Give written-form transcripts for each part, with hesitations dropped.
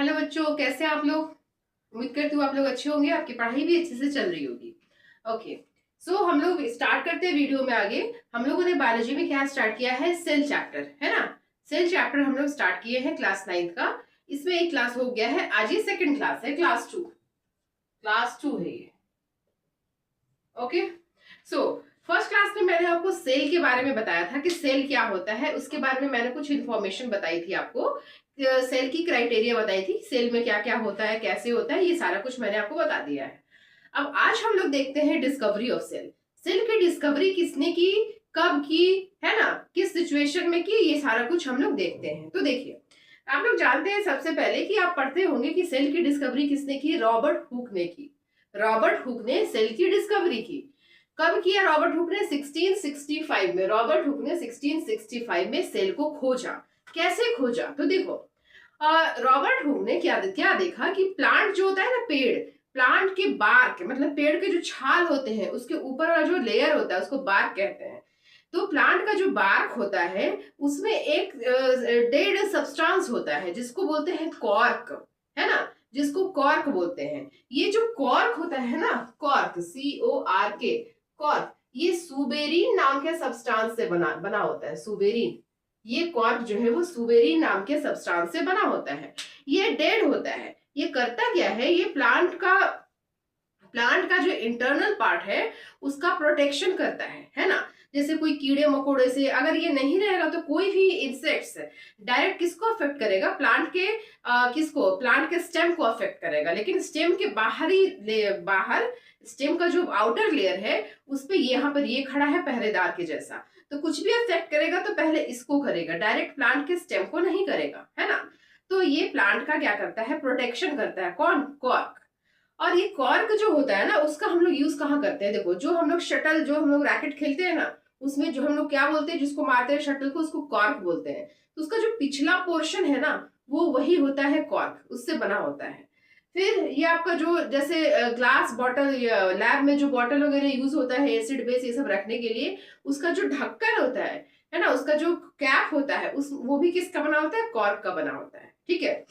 Hello बच्चों, कैसे हैं आप लोग। उम्मीद करती हूँ आप लोग अच्छे होंगे, आपकी पढ़ाई भी अच्छे से चल रही होगी। ओके, सो हम लोग स्टार्ट करते हैं वीडियो में आगे। हम लोगों ने बायोलॉजी में क्या स्टार्ट किया है, सेल चैप्टर, है ना। सेल चैप्टर हम लोग स्टार्ट किए हैं क्लास 9 का। इसमें एक क्लास हो गया है, आज ये सेकंड क्लास है, क्लास 2 है ये। ओके, सो फर्स्ट क्लास में मैंने आपको सेल के बारे में बताया था कि सेल क्या होता है। उसके बारे में मैंने कुछ इन्फॉर्मेशन बताई थी आपको, सेल की क्राइटेरिया बताई थी, सेल में क्या क्या होता है, कैसे होता है, ये सारा कुछ मैंने आपको बता दिया है। अब आज हम लोग देखते हैं डिस्कवरी ऑफ सेल। सेल की डिस्कवरी किसने की, कब की, है ना, किस सिचुएशन में की, ये सारा कुछ हम लोग देखते हैं। तो देखिए, आप लोग जानते हैं सबसे पहले कि आप पढ़ते होंगे कि सेल की डिस्कवरी किसने की, रॉबर्ट हुक ने की। रॉबर्ट हुक ने सेल की डिस्कवरी की। कब किया रॉबर्ट हुक ने, 1665 में। रॉबर्ट हुक ने 1665 में सेल को खोजा। कैसे खोजा, तो देखो, रॉबर्ट हुक ने क्या क्या देखा कि प्लांट जो होता है ना, पेड़, प्लांट के बार्क, मतलब पेड़ के जो छाल होते हैं उसके ऊपर वाला जो लेयर होता है उसको बार्क कहते हैं। तो प्लांट का जो बार्क होता है उसमें एक डेड सब्सटेंस होता है जिसको बोलते हैं कॉर्क, है ना, जिसको कॉर्क बोलते हैं। ये जो कॉर्क होता है ना, कॉर्क, CORK, कॉर्क, ये सुबेरीन नाम के सब्सटेंस से बना होता है। सुबेरीन, ये कॉर्क जो है वो सुबेरीन नाम के सब्सटेंस से बना होता है। ये डेड होता है। ये करता क्या है, ये प्लांट का जो इंटरनल पार्ट है उसका प्रोटेक्शन करता है ना। जैसे कोई कीड़े मकोड़े से अगर ये नहीं रहेगा तो कोई भी इंसेक्ट्स डायरेक्ट किसको अफेक्ट करेगा, प्लांट के किसको, प्लांट के स्टेम को अफेक्ट करेगा। लेकिन स्टेम के बाहर स्टेम का जो आउटर लेयर है उस पे यहाँ पर ये खड़ा है पहरेदार के जैसा, तो कुछ भी अफेक्ट करेगा तो पहले इसको करेगा, डायरेक्ट प्लांट के स्टेम को नहीं करेगा, है ना। तो ये प्लांट का क्या करता है, प्रोटेक्शन करता है। कौन, कॉर्क। और ये कॉर्क जो होता है ना उसका हम लोग यूज कहाँ करते हैं, देखो, जो हम लोग शटल, जो हम लोग रैकेट खेलते हैं ना, उसमें जो हम लोग क्या बोलते हैं, जिसको मारते हैं शटल को, उसको कॉर्क बोलते हैं। तो उसका जो पिछला पोर्शन है ना वो वही होता है कॉर्क, उससे बना होता है। फिर ये आपका जो जैसे ग्लास बॉटल, लैब में जो बॉटल वगैरह यूज होता है एसिड बेस ये सब रखने के लिए, उसका जो ढक्कन होता है ना, उसका जो कैप होता है उस वो भी किसका बना होता है, कॉर्क का बना होता है। ठीक है,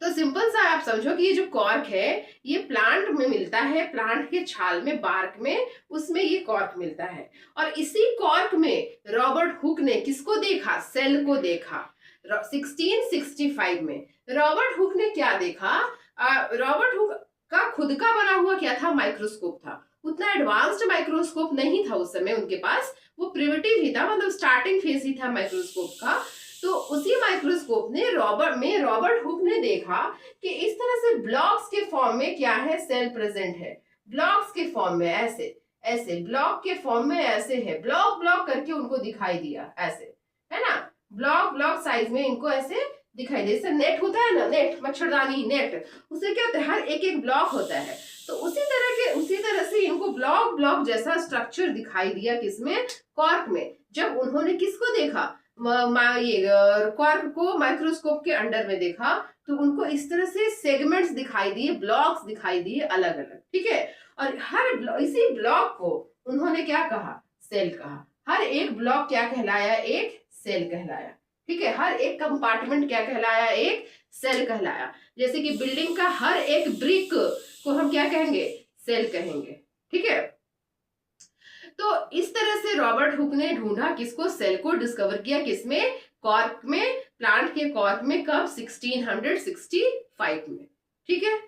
तो सिंपल सा आप समझो कि ये जो कॉर्क है ये प्लांट में मिलता है, प्लांट के छाल में, बार्क में, उसमें ये कॉर्क मिलता है। और इसी कॉर्क में रॉबर्ट हुक ने किसको देखा, सेल को देखा। 1665 में रॉबर्ट हुक ने क्या देखा, रॉबर्ट हुक का खुद का बना हुआ क्या था, माइक्रोस्कोप था। उतना एडवांस्ड माइक्रोस्कोप नहीं था उस समय उनके पास, वो प्रिमिटिव ही था, मतलब स्टार्टिंग फेज ही था माइक्रोस्कोप का। तो उसी माइक्रोस्कोप ने रॉबर्ट हुक ने देखा कि इस तरह से ब्लॉक्स के फॉर्म में क्या है, सेल प्रेजेंट है। ब्लॉक्स के फॉर्म में ऐसे ऐसे, ब्लॉक के फॉर्म में ऐसे है, ब्लॉक ब्लॉक करके उनको दिखाई दिया ऐसे, है ना, ब्लॉक ब्लॉक साइज में इनको ऐसे दिखाई दे। जैसे नेट होता है ना, नेट, मच्छरदानी नेट, उससे क्या होता है, हर एक एक ब्लॉक होता है। तो उसी तरह से इनको ब्लॉक ब्लॉक जैसा स्ट्रक्चर दिखाई दिया, किसमें, कॉर्क में। जब उन्होंने किसको देखा, ये क्वार्क को माइक्रोस्कोप के अंडर में देखा, तो उनको इस तरह से सेगमेंट्स दिखाई दिए, ब्लॉक्स दिखाई दिए अलग अलग। ठीक है, और इसी ब्लॉक को उन्होंने क्या कहा, सेल कहा। हर एक ब्लॉक क्या कहलाया, एक सेल कहलाया। ठीक है, हर एक कंपार्टमेंट क्या कहलाया, एक सेल कहलाया। जैसे कि बिल्डिंग का हर एक ब्रिक को हम क्या कहेंगे, सेल कहेंगे। ठीक है, तो इस तरह से रॉबर्ट हुक ने ढूंढा किसको, सेल को डिस्कवर किया, किसमें, कॉर्क में, प्लांट के कॉर्क में। कब, 1665 में। ठीक है,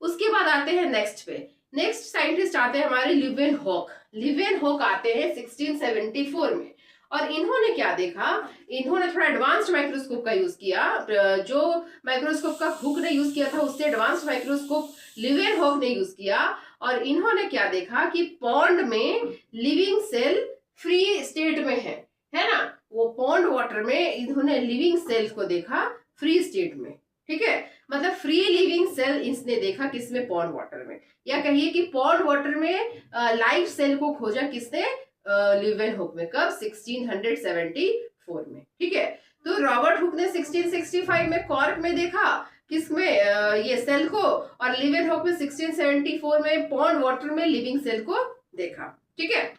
उसके बाद आते हैं नेक्स्ट पे। नेक्स्ट साइंटिस्ट आते हैं हमारे लिवेनहॉक। लिवेनहॉक आते हैं 1674 में। और इन्होंने क्या देखा, इन्होंने थोड़ा एडवांस्ड माइक्रोस्कोप का यूज किया। जो माइक्रोस्कोप का हुक ने यूज किया था उससे एडवांस्ड माइक्रोस्कोप लिवेनहॉक ने यूज किया। और इन्होंने क्या देखा कि पॉन्ड में लिविंग सेल फ्री स्टेट में है ना, वो पॉन्ड वाटर में इन्होंने लिविंग सेल को देखा फ्री स्टेट में। ठीक है, मतलब फ्री लिविंग सेल इसने देखा किसमें, पॉन्ड वाटर में। या कहिए कि पॉन्ड वाटर में लाइव सेल को खोजा किसने, लिवेनहॉक में। कब, 1674 में। ठीक है, तो रॉबर्ट हुक ने 1665 में कॉर्क में देखा, किसमें, ये सेल को, और लिवेनहॉक में 1674 में पॉन्ड वाटर में लिविंग सेल को देखा। ठीक है,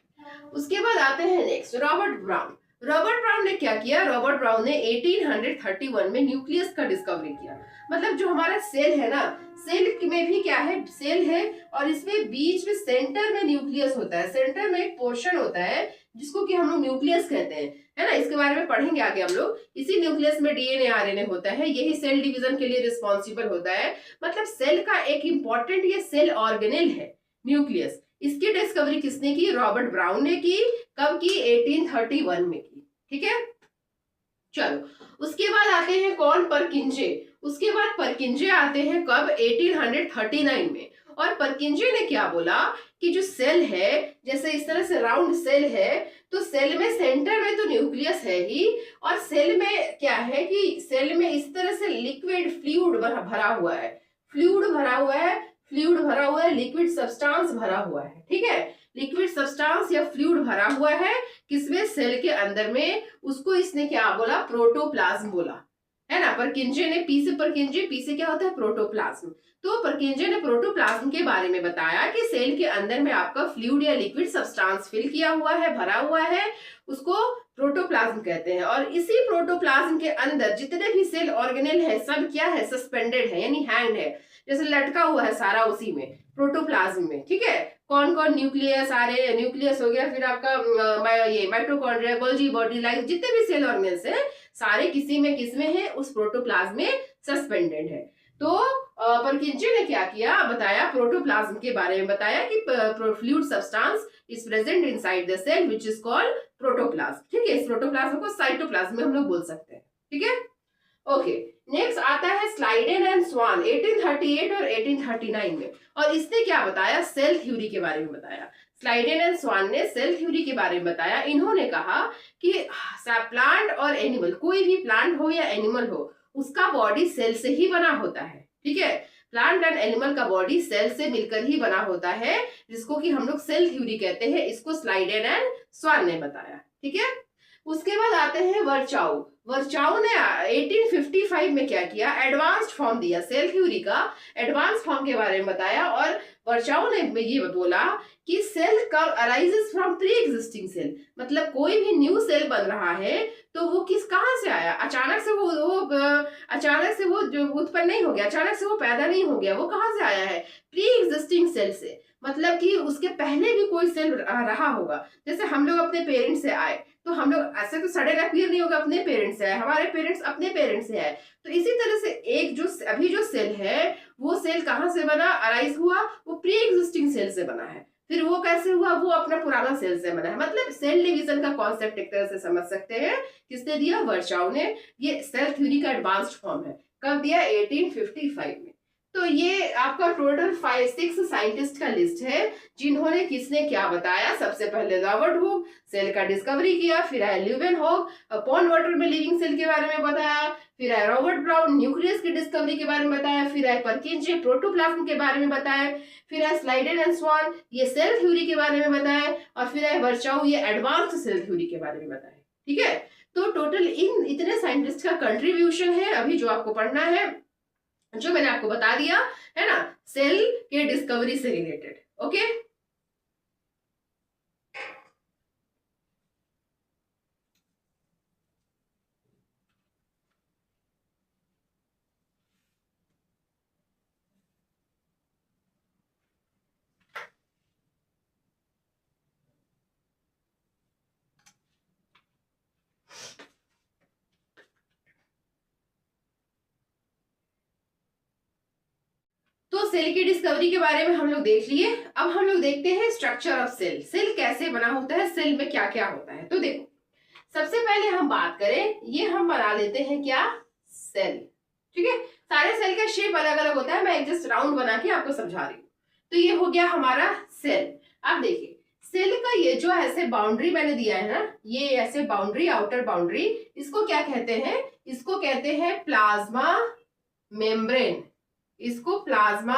उसके बाद आते हैं next, Robert brown. Robert brown ने क्या किया, रॉबर्ट ब्राउन ने 1831 में न्यूक्लियस का डिस्कवरी किया। मतलब जो हमारा सेल है ना, सेल में भी क्या है, सेल है और इसमें बीच में सेंटर में न्यूक्लियस होता है, सेंटर में एक पोर्शन होता है जिसको कि हम लोग न्यूक्लियस कहते हैं, है ना। इसके बारे में पढ़ेंगे आगे हम लोग। इसी न्यूक्लियस में डीएनए आरएनए होता है, यही सेल डिवीजन के लिए रिस्पॉन्सिबल होता है। मतलब सेल का एक इंपॉर्टेंट ये सेल ऑर्गेनेल है न्यूक्लियस। इसकी डिस्कवरी किसने की, रॉबर्ट ब्राउन ने की। कब की, 1831 में की। ठीक है, चलो उसके बाद आते हैं कौन, परकिंजे। उसके बाद परकिंजे आते हैं कब, 1839 में। और परकिंजे ने क्या बोला कि जो सेल है, जैसे इस तरह से राउंड सेल है, तो सेल में सेंटर में तो न्यूक्लियस है ही, और सेल में क्या है कि सेल में इस तरह से लिक्विड फ्लूइड भरा हुआ है, फ्लूइड भरा हुआ है, फ्लूइड भरा हुआ है, लिक्विड सब्सटेंस भरा हुआ है। ठीक है, लिक्विड सब्सटेंस या फ्लूइड भरा हुआ है किसमें, सेल के अंदर में। उसको इसने क्या बोला, प्रोटोप्लाज्म बोला, है ना। परकिंजे ने, पी से परकिंजे, पी से क्या होता है, प्रोटोप्लाज्म। तो परकिंजे ने प्रोटोप्लाज्म के बारे में बताया कि सेल के अंदर में आपका फ्लूइड या लिक्विड सब्सटेंस फिल किया हुआ है, भरा हुआ है, उसको प्रोटोप्लाज्म कहते हैं। और इसी प्रोटोप्लाज्म के अंदर जितने भी सेल ऑर्गेनेल है सब क्या है, सस्पेंडेड है, यानी हैंग है, जैसे लटका हुआ है सारा उसी में, प्रोटोप्लाज्म में। ठीक है, कौन कौन, न्यूक्लियस, आरएनए, न्यूक्लियस हो गया, फिर आपका ये माइटोकॉन्ड्रिया, गोल्जी बॉडी, लाइक जितने भी सेल ऑर्गेनेल्स हैं सारे किसी में किसमें है, उस प्रोटोप्लाज्म में सस्पेंडेड है। तो परकिंजे ने क्या किया, बताया प्रोटोप्लाज्म के बारे में, बताया कि fluid substance is present inside the cell which is called protoplasm. ठीक है, इस प्रोटोप्लाज्म को साइटोप्लाज्म में हम लोग बोल सकते हैं। ठीक है, ओके। नेक्स्ट आता है स्लाइडेन एंड स्वान, 1838 और 1839 में। और इसने क्या बताया, सेल थ्योरी के बारे में बताया। स्लाइडेन एंड स्वान ने सेल थ्योरी के बारे में बताया। इन्होंने कहा कि प्लांट और एनिमल, कोई भी प्लांट हो या एनिमल हो, उसका बॉडी सेल से ही बना होता है। ठीक है, प्लांट एंड एनिमल का बॉडी सेल से मिलकर ही बना होता है, जिसको कि हम लोग सेल थ्योरी कहते हैं। इसको स्लाइडेन एंड स्वान ने बताया। ठीक है, उसके बाद आते हैं वर्चाउ। वर्चाउ ने 1855 में क्या किया, एडवांस्ड फॉर्म दिया, सेल थ्योरी का एडवांस फॉर्म के बारे में बताया। और वर्चाउ ने ये बोला कि cell arises from pre existing cell, मतलब कोई भी न्यू सेल बन रहा है तो वो कहाँ से आया, अचानक से अचानक से वो जो उत्पन्न नहीं हो गया, अचानक से वो पैदा नहीं हो गया, वो कहाँ से आया है, प्री एग्जिस्टिंग सेल से। मतलब कि उसके पहले भी कोई सेल रहा होगा। जैसे हम लोग अपने पेरेंट्स से आए, तो हम लोग ऐसे तो सडन अपीयर नहीं होगा, अपने पेरेंट्स से आए, हमारे पेरेंट्स अपने पेरेंट्स से आए। तो इसी तरह से एक जो अभी जो सेल है, वो सेल कहाँ से बना, अराइज हुआ, वो प्री एग्जिस्टिंग सेल से बना है। फिर वो कैसे हुआ, वो अपना पुराना सेल से बना है। मतलब सेल डिवीजन का कॉन्सेप्ट एक तरह से समझ सकते हैं। किसने दिया, वर्चाउ ने। ये सेल थ्योरी का एडवांस्ड फॉर्म है। कब दिया, 1855 में। तो ये आपका टोटल 5-6 साइंटिस्ट का लिस्ट है जिन्होंने किसने क्या बताया। सबसे पहले रॉबर्ट हुक, सेल का डिस्कवरी किया। फिर आया ल्यूवेनहॉक, पॉन्ड वाटर में लिविंग सेल के बारे में बताया। फिर आया रॉबर्ट ब्राउन, न्यूक्लियस की डिस्कवरी के बारे में बताया। फिर आया परकिंजे, प्रोटोप्लाज्म के बारे में बताया। फिर आया स्लाइडेन एंड स्वान, ये सेल थ्योरी के बारे में बताया। और फिर आया वर्चाउ, ये एडवांस्ड सेल थ्योरी के बारे में बताया। ठीक है, तो टोटल इन इतने साइंटिस्ट का कंट्रीब्यूशन है अभी जो आपको पढ़ना है, जो मैंने आपको बता दिया है ना, सेल के डिस्कवरी से रिलेटेड। ओके, तो सेल की डिस्कवरी के बारे में हम लोग देख लिए। अब हम लोग देखते हैं स्ट्रक्चर ऑफ सेल, सेल कैसे बना होता है, सेल में क्या क्या होता है। तो देखो, सबसे पहले हम बात करें, ये हम बना लेते हैं क्या, सेल। ठीक है, सारे सेल का शेप अलग अलग होता है, मैं एक जस्ट राउंड बना के आपको समझा रही हूँ। तो ये हो गया हमारा सेल। अब देखिए, सेल का ये जो ऐसे बाउंड्री मैंने दिया है ना, ये ऐसे बाउंड्री, आउटर बाउंड्री, इसको क्या कहते हैं, इसको कहते हैं प्लाज्मा मेम्ब्रेन। इसको प्लाज्मा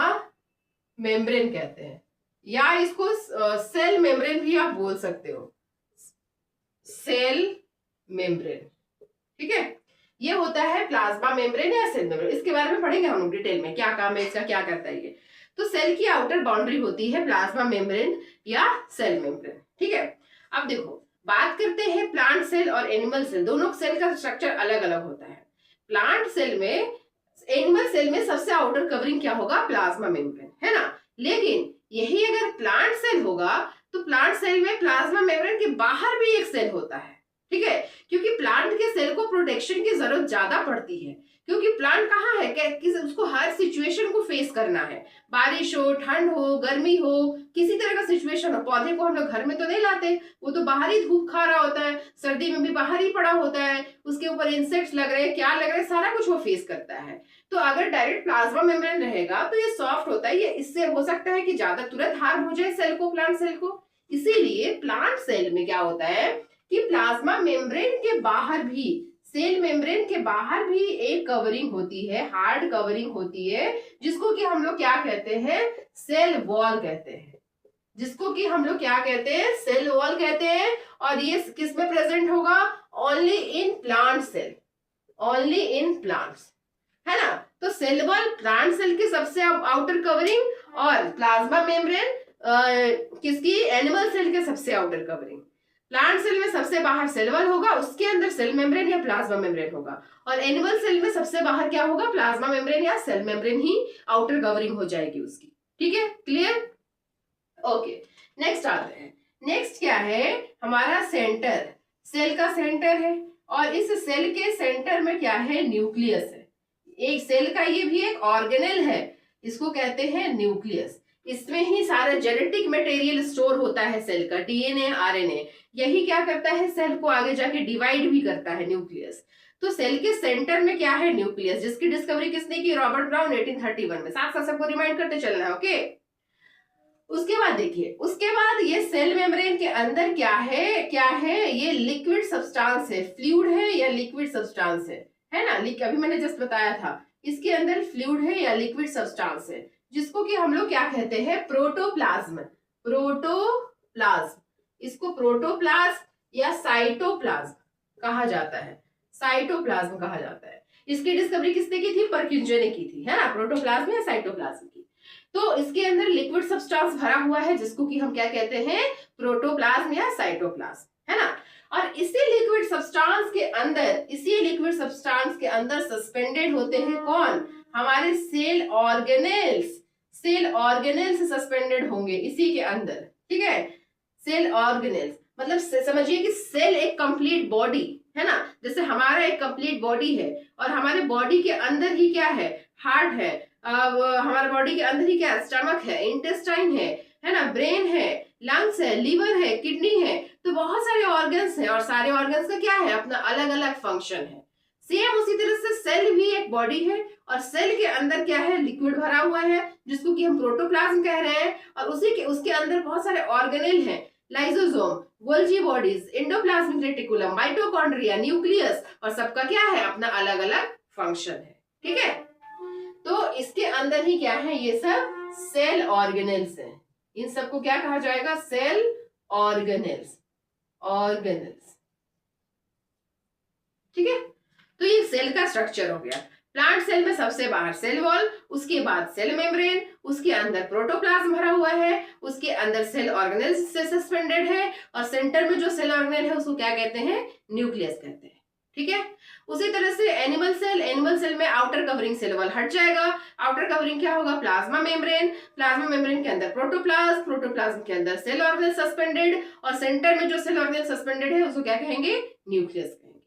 मेम्ब्रेन कहते हैं, या इसको सेल मेम्ब्रेन भी आप बोल सकते हो, सेल मेम्ब्रेन। ठीक है, ये होता है प्लाज्मा मेम्ब्रेन या सेल मेम्ब्रेन। इसके बारे में पढ़ेंगे हम लोग डिटेल में, क्या काम है इसका, क्या करता है ये। तो सेल की आउटर बाउंड्री होती है प्लाज्मा मेम्ब्रेन या सेल मेम्ब्रेन। ठीक है, अब देखो, बात करते हैं प्लांट सेल और एनिमल सेल, दोनों सेल का स्ट्रक्चर अलग अलग होता है। प्लांट सेल में, एनिमल सेल में सबसे आउटर कवरिंग क्या होगा, प्लाज्मा मेम्ब्रेन, है ना। लेकिन यही अगर प्लांट सेल होगा तो प्लांट सेल में प्लाज्मा मेम्ब्रेन के बाहर भी एक सेल होता है, ठीक है, क्योंकि प्लांट के सेल को प्रोटेक्शन की जरूरत ज्यादा पड़ती है, क्योंकि प्लांट कहाँ है कि उसको हर सिचुएशन को फेस करना है, बारिश हो, ठंड हो, गर्मी हो, किसी तरह का सिचुएशन हो। पौधे को हम लोग घर में तो नहीं लाते, वो तो बाहर ही धूप खा रहा होता है, सर्दी में भी बाहर ही पड़ा होता है, उसके ऊपर इंसेक्ट्स लग रहे हैं, क्या लग रहे हैं, सारा कुछ वो फेस करता है। तो अगर डायरेक्ट प्लाज्मा मेम्ब्रेन रहेगा तो ये सॉफ्ट होता है, ये इससे हो सकता है कि ज्यादा तुरंत हार्म हो जाए सेल को, प्लांट सेल को। इसीलिए प्लांट सेल में क्या होता है कि प्लाज्मा मेम्ब्रेन के बाहर भी, सेल मेम्ब्रेन के बाहर भी एक कवरिंग होती है, हार्ड कवरिंग होती है, जिसको कि हम लोग क्या कहते हैं, सेल वॉल कहते हैं, जिसको कि हम लोग क्या कहते हैं, सेल वॉल कहते हैं। और ये किस में प्रेजेंट होगा, only in plant cell, only in plants, है ना। तो सेल वॉल प्लांट सेल की सबसे आउटर कवरिंग और प्लाज्मा मेम्ब्रेन किसकी, एनिमल सेल के सबसे आउटर कवरिंग। प्लांट सेल में सबसे बाहर सेल वॉल होगा, उसके अंदर सेल मेम्ब्रेन या प्लाज्मा मेम्ब्रेन होगा, और एनिमल सेल में सबसे बाहर क्या होगा, प्लाज्मा मेम्ब्रेन या सेल मेम्ब्रेन ही आउटर कवरिंग हो जाएगी उसकी, ठीक है, क्लियर। ओके, नेक्स्ट आते हैं। नेक्स्ट क्या है हमारा, सेंटर, सेल का सेंटर है, और इस सेल के सेंटर में क्या है, न्यूक्लियस है। एक सेल का ये भी एक ऑर्गेनेल है, इसको कहते हैं न्यूक्लियस। इसमें ही सारा जेनेटिक मटेरियल स्टोर होता है सेल का, डीएनए, आरएनए, यही क्या करता है, सेल को आगे जाके डिवाइड भी करता है, न्यूक्लियस। तो सेल के सेंटर में क्या है, न्यूक्लियस, जिसकी डिस्कवरी किसने की, रॉबर्ट ब्राउन 1831 में। साथ साथ सबको रिमाइंड करते चलना है, ओके। उसके बाद देखिए, उसके बाद ये सेल मेम्ब्रेन के अंदर क्या है, क्या है, ये लिक्विड सब्सटेंस है, फ्लूइड है या लिक्विड सब्सटेंस है ना। अभी मैंने जस्ट बताया था, इसके अंदर फ्लूइड है या लिक्विड सब्सटेंस है, जिसको कि हम लोग क्या कहते हैं, प्रोटोप्लाज्म, प्रोटोप्लाज्म, इसको प्रोटोप्लाज्म या साइटोप्लाज्म कहा जाता है, साइटोप्लाज्म कहा जाता है। इसकी डिस्कवरी किसने की थी, परकिंजे ने की थी, है ना, प्रोटोप्लाज्म या साइटोप्लाज्म की। तो इसके अंदर लिक्विड सब्सटेंस भरा हुआ है, जिसको कि हम क्या कहते हैं, प्रोटोप्लाज्म या साइटोप्लाज्म, है ना। और इसी लिक्विड सब्सटेंस के अंदर, इसी लिक्विड सब्सटेंस के अंदर सस्पेंडेड होते हैं कौन, हमारे cell organelles, cell organelles suspended होंगे इसी के अंदर, ठीक है। सेल ऑर्गेनेल्स मतलब समझिए कि सेल एक कंप्लीट बॉडी है ना, जैसे हमारा एक कंप्लीट बॉडी है, और हमारे बॉडी के अंदर ही क्या है, हार्ट है, हमारे बॉडी के अंदर ही क्या, स्टमक है, इंटेस्टाइन है ना, ब्रेन है, लंग्स है, लीवर है, किडनी है, तो बहुत सारे ऑर्गन्स हैं, और सारे ऑर्गन्स का क्या है, अपना अलग अलग फंक्शन है। सेम उसी तरह से सेल भी एक बॉडी है, और सेल के अंदर क्या है, लिक्विड भरा हुआ है, जिसको कि हम प्रोटोप्लाज्म कह रहे हैं, और उसके अंदर बहुत सारे ऑर्गेनेल हैं, lysosome, Golgi bodies, endoplasmic reticulum, mitochondria, nucleus, और सबका क्या है, अपना अलग अलग फंक्शन है, ठीक है। तो इसके अंदर ही क्या है, ये सब सेल ऑर्गेनेल्स हैं, इन सबको क्या कहा जाएगा, सेल ऑर्गेनेल्स, ऑर्गेनेल्स, ठीक है। तो ये सेल का स्ट्रक्चर हो गया। प्लांट सेल में सबसे बाहर सेल वॉल, उसके बाद सेल मेम्ब्रेन, उसके अंदर प्रोटोप्लाज्म भरा हुआ है, उसके अंदर सेल ऑर्गेनेल्स से सस्पेंडेड है, और सेंटर में जो सेल ऑर्गेनेल है उसको क्या कहते हैं, न्यूक्लियस कहते हैं, ठीक है। उसी तरह से एनिमल सेल, एनिमल सेल में आउटर कवरिंग सेल वॉल हट जाएगा, आउटर कवरिंग क्या होगा, प्लाज्मा मेम्ब्रेन, प्लाज्मा मेम्ब्रेन के अंदर प्रोटोप्लाज्म, प्रोटोप्लाज्म के अंदर सेल ऑर्गेनेल सस्पेंडेड, और सेंटर में जो सेल ऑर्गेनेल सस्पेंडेड है उसको क्या कहेंगे, न्यूक्लियस कहेंगे,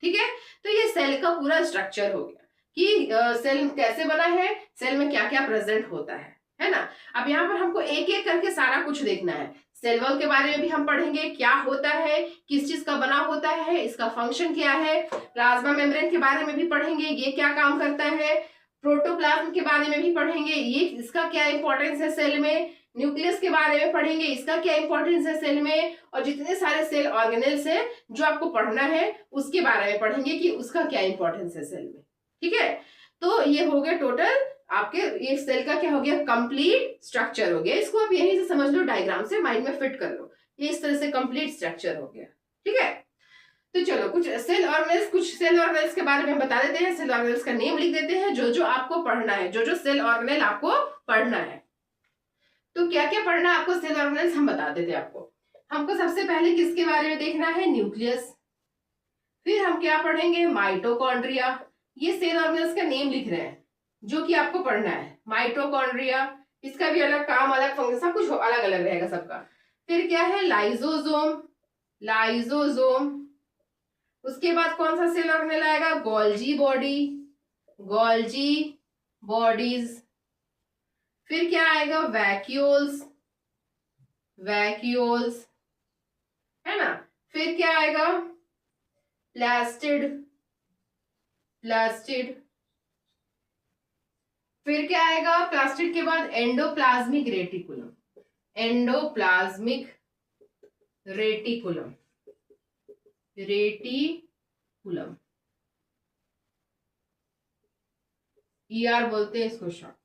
ठीक है। तो ये सेल का पूरा स्ट्रक्चर हो गया कि सेल कैसे बना है, सेल में क्या क्या प्रेजेंट होता है ना। अब यहाँ पर हमको एक एक करके सारा कुछ देखना है। सेल वॉल के बारे में भी हम पढ़ेंगे, क्या होता है, किस चीज का बना होता है, इसका फंक्शन क्या है। प्लाज्मा मेम्ब्रेन के बारे में भी पढ़ेंगे, ये क्या काम करता है। प्रोटोप्लाज्म के बारे में भी पढ़ेंगे, ये इसका क्या इंपॉर्टेंस है सेल में। न्यूक्लियस के बारे में पढ़ेंगे, इसका क्या इंपॉर्टेंस है सेल में। और जितने सारे सेल ऑर्गेनेल्स है जो आपको पढ़ना है उसके बारे में पढ़ेंगे कि उसका क्या इंपॉर्टेंस है सेल में, ठीक है। तो ये हो गया टोटल आपके, ये सेल का क्या हो गया, कंप्लीट स्ट्रक्चर हो गया। इसको आप यहीं से समझ लो, डायग्राम से माइंड में फिट कर लो, ये इस तरह से कंप्लीट स्ट्रक्चर हो गया, ठीक है। तो चलो कुछ सेल ऑर्गेनेल्स के बारे में बता देते हैं, सेल ऑर्गेनेल्स का नेम लिख देते हैं, जो जो आपको पढ़ना है, जो जो सेल ऑर्गेनेल आपको पढ़ना है। तो क्या क्या पढ़ना है आपको सेल ऑर्गेनेल्स हम बता देते हैं आपको। हमको सबसे पहले किसके बारे में देखना है, न्यूक्लियस। फिर हम क्या पढ़ेंगे, माइटोकॉन्ड्रिया। ये सेल ऑर्गेनल्स का नेम लिख रहे हैं जो कि आपको पढ़ना है, माइटोकॉन्ड्रिया। इसका भी अलग काम, अलग फंक्शन, सब कुछ अलग अलग रहेगा सबका। फिर क्या है, लाइजोसोम, लाइजोसोम। उसके बाद कौन सा सेल ऑर्गेनल आएगा, गोल्जी बॉडी, गोल्जी बॉडीज। फिर क्या आएगा, वैक्यूल्स, वैक्यूल्स, है ना। फिर क्या आएगा, प्लास्टिड, प्लास्टिड। फिर क्या आएगा, प्लास्टिड के बाद endoplasmic reticulum, endoplasmic reticulum, reticulum, ER बोलते हैं इसको शॉर्ट।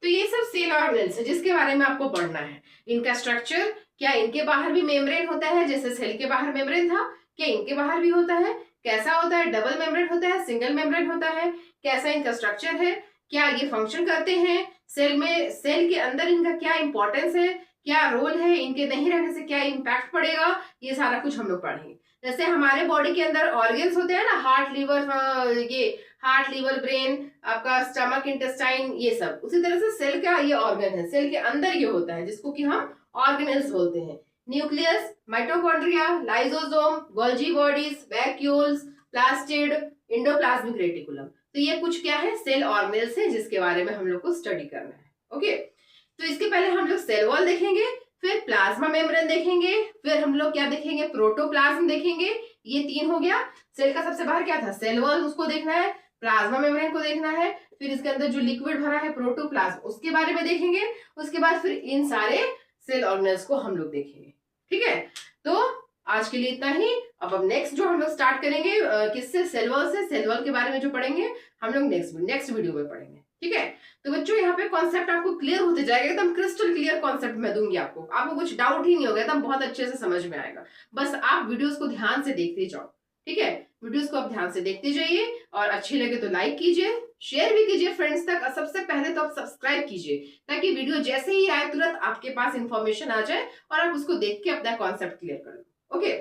तो ये सब सेल ऑर्गेनल्स है जिसके बारे में आपको पढ़ना है। इनका स्ट्रक्चर, क्या इनके बाहर भी मेम्ब्रेन होता है जैसे सेल के बाहर मेम्ब्रेन था, क्या इनके बाहर भी होता है, कैसा होता है, डबल मेम्ब्रेन होता है, सिंगल मेम्ब्रेन होता है, कैसा इनका स्ट्रक्चर है, क्या ये फंक्शन करते हैं सेल में, सेल के अंदर इनका क्या इंपॉर्टेंस है, क्या रोल है, इनके नहीं रहने से क्या इम्पैक्ट पड़ेगा, ये सारा कुछ हम लोग पढ़ेंगे। जैसे हमारे बॉडी के अंदर ऑर्गन्स होते हैं ना, हार्ट, लीवर, ये हार्ट, लीवर, ब्रेन, आपका स्टमक, इंटेस्टाइन, ये सब, उसी तरह से सेल का ये ऑर्गन है, सेल के अंदर ये होता है जिसको कि हम ऑर्गेनेल्स बोलते हैं। Nucleus, mitochondria, lysosome, Golgi bodies, vacuoles, plastid, endoplasmic reticulum. तो ये कुछ क्या है, सेल ऑर्गेनेल्स है जिसके बारे में हम लोग को स्टडी करना है। ओके, तो इसके पहले हम लोग सेल वॉल देखेंगे, फिर प्लाज्मा मेम्ब्रेन देखेंगे, फिर हम लोग क्या देखेंगे, प्रोटोप्लाज्म देखेंगे। ये 3 हो गया। सेल का सबसे बाहर क्या था, सेल वॉल, उसको देखना है, प्लाज्मा मेम्ब्रेन को देखना है, फिर इसके अंदर जो लिक्विड भरा है प्रोटोप्लाज्म, उसके बारे में देखेंगे। उसके बाद फिर इन सारे सेल ऑर्गेनल्स को हम लोग देखेंगे। ठीक है, तो आज के लिए इतना ही। अब नेक्स्ट जो हम लोग स्टार्ट करेंगे किससे, सेल वॉल से। सेल वॉल के बारे में जो पढ़ेंगे हम लोग नेक्स्ट वीडियो में पढ़ेंगे। ठीक है, तो बच्चों यहाँ पे कॉन्सेप्ट आपको क्लियर होते जाएगा, एकदम क्रिस्टल क्लियर कॉन्सेप्ट मैं दूंगी आपको कुछ डाउट ही नहीं होगा, एकदम बहुत अच्छे से समझ में आएगा। बस आप वीडियोस को ध्यान से देखते जाओ। ठीक है, वीडियोस को आप ध्यान से देखते जाइए, और अच्छी लगे तो लाइक कीजिए, शेयर भी कीजिए फ्रेंड्स तक, और सबसे पहले तो आप सब्सक्राइब कीजिए ताकि वीडियो जैसे ही आए तुरंत आपके पास इंफॉर्मेशन आ जाए और आप उसको देख के अपना कॉन्सेप्ट क्लियर कर लो। ओके,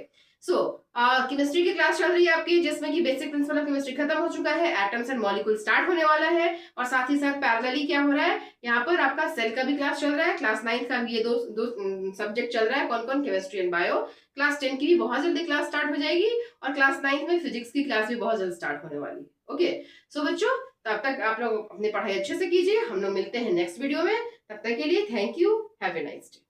सो केमिस्ट्री की क्लास चल रही है आपकी, जिसमें कि बेसिक प्रिंसिपल ऑफ केमिस्ट्री खत्म हो चुका है, एटम्स एंड मॉलिक्यूल स्टार्ट होने वाला है, और साथ ही साथ पैरेलली क्या हो रहा है, यहाँ पर आपका सेल का भी क्लास चल रहा है। क्लास 9 का ये दो सब्जेक्ट चल रहा है, कौन कौन, केमिस्ट्री एंड बायो। क्लास 10 की भी बहुत जल्दी क्लास स्टार्ट हो जाएगी, और क्लास 9 में फिजिक्स की क्लास भी बहुत जल्द स्टार्ट होने वाली है। ओके, सो बच्चों तब तक आप लोग अपनी पढ़ाई अच्छे से कीजिए, हम लोग मिलते हैं नेक्स्ट वीडियो में। तब तक के लिए thank you, have a nice day.